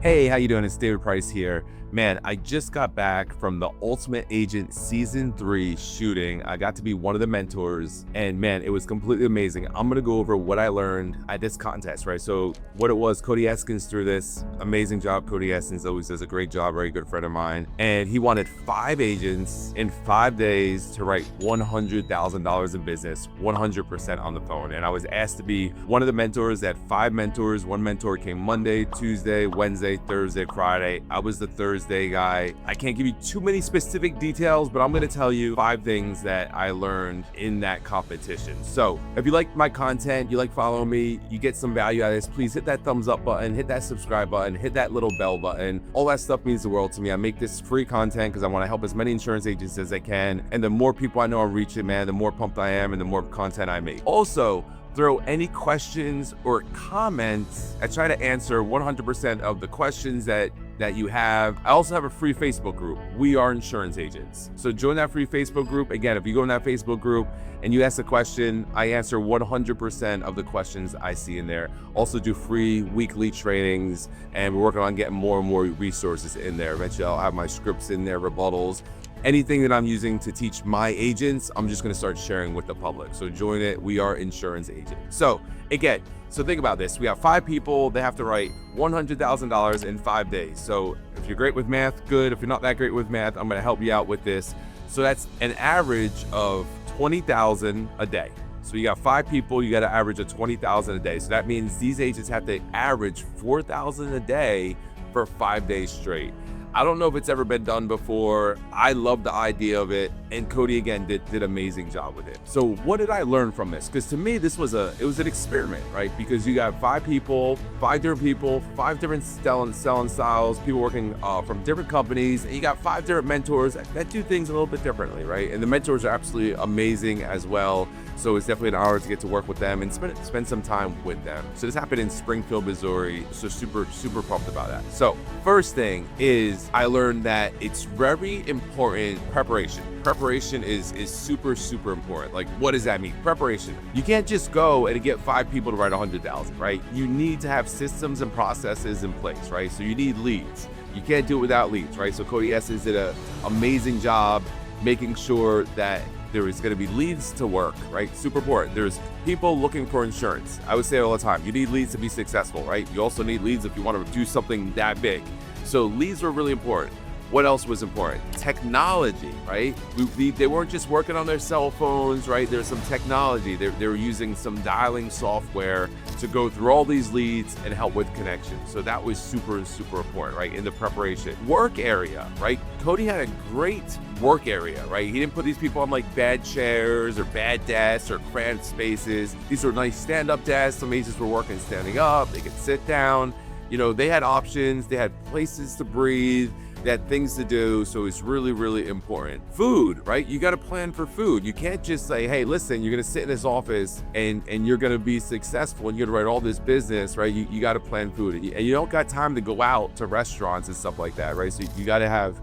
Hey, how you doing? It's David Price here. Man, I just got back from the Ultimate Agent Season 3 shooting. I got to be one of the mentors, and man, it was completely amazing. I'm gonna go over what I learned at this contest, right? So what it was, Cody Eskins threw this. Amazing job. Cody Eskins always does a great job, very good friend of mine. And he wanted 5 agents in 5 days to write $100,000 in business, 100% on the phone. And I was asked to be one of the mentors. They had 5 mentors. One mentor came Monday, Tuesday, Wednesday, Thursday, Friday. I was the Thursday guy. I can't give you too many specific details, but I'm going to tell you 5 things that I learned in that competition. So if you like my content, you like following me, you get some value out of this, please hit that thumbs up button, hit that subscribe button, hit that little bell button. All that stuff means the world to me. I make this free content because I want to help as many insurance agents as I can. And the more people I know I'm reaching, man, the more pumped I am and the more content I make. Also, throw any questions or comments. I try to answer 100% of the questions that you have. I also have a free Facebook group. We are insurance agents. So join that free Facebook group. Again, if you go in that Facebook group and you ask a question, I answer 100% of the questions I see in there. Also do free weekly trainings, and we're working on getting more and more resources in there. Eventually I'll have my scripts in there, rebuttals. Anything that I'm using to teach my agents, I'm just going to start sharing with the public. So join it. We are insurance agents. So again, think about this. We have 5 people. They have to write $100,000 in 5 days. So if you're great with math, good. If you're not that great with math, I'm going to help you out with this. So that's an average of 20,000 a day. So you got 5 people, you got an average of 20,000 a day. So that means these agents have to average 4,000 a day for 5 days straight. I don't know if it's ever been done before. I love the idea of it, and Cody again did an amazing job with it. So what did I learn from this? Because to me, this was an experiment, right? Because you got 5 people, 5 different people, 5 different selling styles, people working from different companies, and you got 5 different mentors that do things a little bit differently, right? And the mentors are absolutely amazing as well. So it's definitely an honor to get to work with them and spend some time with them. So this happened in Springfield, Missouri. So super pumped about that. So first thing is I learned that it's very important preparation. Preparation is super important. Like, what does that mean? Preparation. You can't just go and get 5 people to write 100,000, right? You need to have systems and processes in place, right? So you need leads. You can't do it without leads, right? So Cody Essence did an amazing job making sure that there is going to be leads to work, right? Super important. There's people looking for insurance. I would say all the time, you need leads to be successful, right? You also need leads if you want to do something that big. So leads were really important. What else was important? Technology, right? They weren't just working on their cell phones, right? There's some technology. They were using some dialing software to go through all these leads and help with connections. So that was super important, right? In the preparation. Work area, right? Cody had a great work area, right? He didn't put these people on like bad chairs or bad desks or cramped spaces. These were nice stand-up desks. Some agents were working standing up. They could sit down. You know, they had options. They had places to breathe. They had things to do. So it's really important. Food, right? You got to plan for food. You can't just say, hey, listen, you're going to sit in this office and you're going to be successful and you're going to write all this business, right? You got to plan food, and you don't got time to go out to restaurants and stuff like that, right? So you got to have,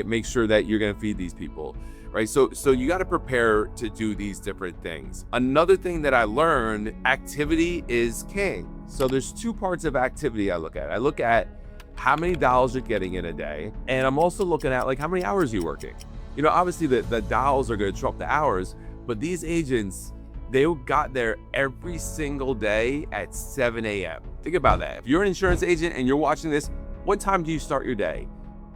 make sure that you're going to feed these people, right? So you got to prepare to do these different things. Another thing that I learned, activity is king. So there's 2 parts of activity I look at. I look at how many dials you're getting in a day, and I'm also looking at like how many hours you're working. Obviously the dials are going to trump the hours, but these agents, they got there every single day at 7 a.m. Think about that. If you're an insurance agent and you're watching this, what time do you start your day?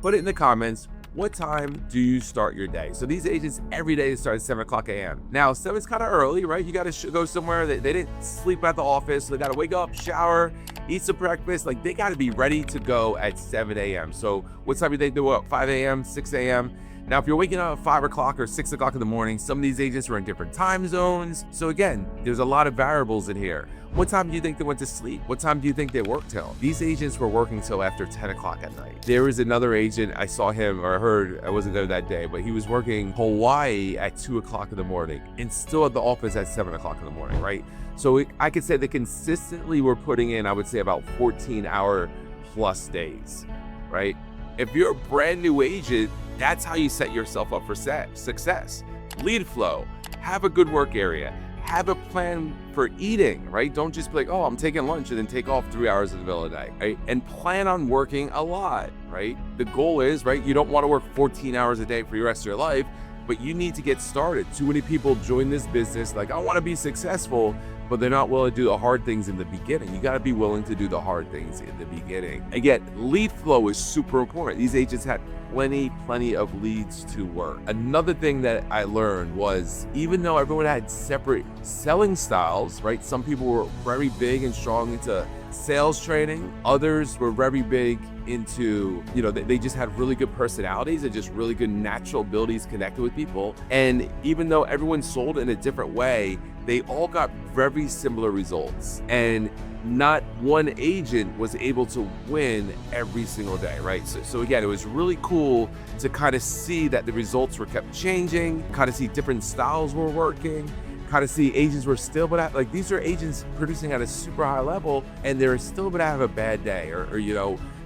Put it in the comments. What time do you start your day? So these agents every day start at 7 o'clock a.m. Now, 7's kind of early, right? You got to go somewhere. They didn't sleep at the office. So they got to wake up, shower, eat some breakfast. Like, they got to be ready to go at 7 a.m. So what time do they do up? 5 a.m., 6 a.m.? Now, if you're waking up at 5 o'clock or 6 o'clock in the morning, some of these agents are in different time zones. So again, there's a lot of variables in here. What time do you think they went to sleep? What time do you think they worked till? These agents were working till after 10 o'clock at night. There was another agent, I saw him, or I heard, I wasn't there that day, but he was working Hawaii at 2 o'clock in the morning and still at the office at 7 o'clock in the morning, right? So I could say they consistently were putting in, I would say, about 14-hour plus days, right? If you're a brand new agent, that's how you set yourself up for success. Lead flow, have a good work area, have a plan for eating, right? Don't just be like, oh, I'm taking lunch and then take off 3 hours in the middle of the night, right? And plan on working a lot, right? The goal is, right, you don't want to work 14 hours a day for the rest of your life, but you need to get started. Too many people join this business like, I want to be successful, but they're not willing to do the hard things in the beginning. You got to be willing to do the hard things in the beginning. Again, lead flow is super important. These agents had plenty of leads to work. Another thing that I learned was, even though everyone had separate selling styles, right? Some people were very big and strong into sales training. Others were very big into, they just had really good personalities and just really good natural abilities connected with people. And even though everyone sold in a different way, they all got very similar results. And not one agent was able to win every single day, right? So again, it was really cool to kind of see that the results were kept changing, kind of see different styles were working, kind of see agents were still, but like these are agents producing at a super high level, and they're still gonna have a bad day, or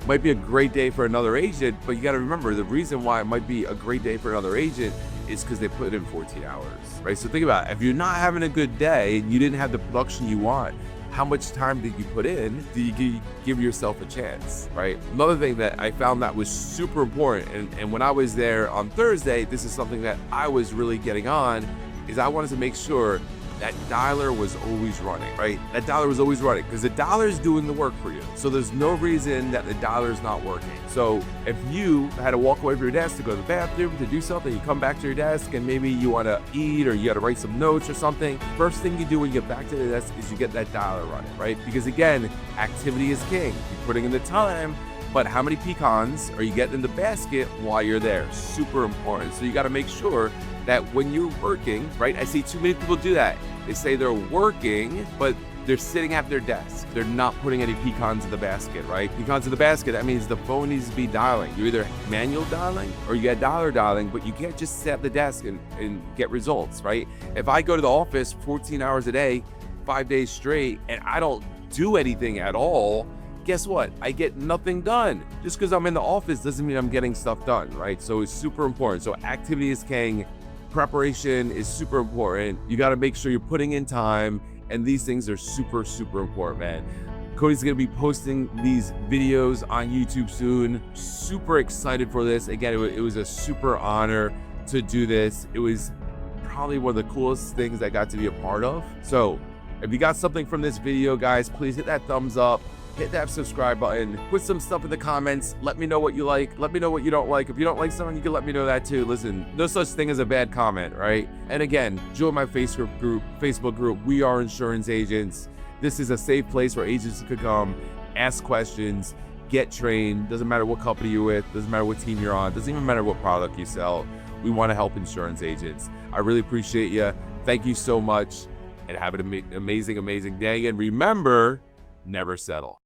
might be a great day for another agent, but you got to remember the reason why it might be a great day for another agent is because they put in 14 hours, right? So think about it. If you're not having a good day and you didn't have the production you want, how much time did you put in? Do you give yourself a chance, right? Another thing that I found that was super important, and when I was there on Thursday, this is something that I was really getting on, is I wanted to make sure that dialer was always running, right? That dialer was always running, because the dialer is doing the work for you. So there's no reason that the dialer is not working. So if you had to walk away from your desk to go to the bathroom, to do something, you come back to your desk and maybe you want to eat or you got to write some notes or something, first thing you do when you get back to the desk is you get that dialer running, right? Because again, activity is king. You're putting in the time, but how many pecans are you getting in the basket while you're there? Super important. So you got to make sure that when you're working, right? I see too many people do that. They say they're working, but they're sitting at their desk. They're not putting any pecans in the basket, right? Pecans in the basket, that means the phone needs to be dialing. You're either manual dialing or you got dialer dialing, but you can't just sit at the desk and get results, right? If I go to the office 14 hours a day, 5 days straight, and I don't do anything at all, guess what? I get nothing done. Just because I'm in the office doesn't mean I'm getting stuff done, right? So it's super important. So activity is king. Preparation is super important. You got to make sure you're putting in time, and these things are super important, man. Cody's gonna be posting these videos on YouTube soon. Super excited for this. Again, it was a super honor to do this. It was probably one of the coolest things I got to be a part of. So if you got something from this video, guys, please hit that thumbs up. Hit that subscribe button, put some stuff in the comments. Let me know what you like. Let me know what you don't like. If you don't like something, you can let me know that too. Listen, no such thing as a bad comment, right? And again, join my Facebook group. We are insurance agents. This is a safe place where agents could come, ask questions, get trained. Doesn't matter what company you're with. Doesn't matter what team you're on. Doesn't even matter what product you sell. We want to help insurance agents. I really appreciate you. Thank you so much, and have an amazing day. And remember, never settle.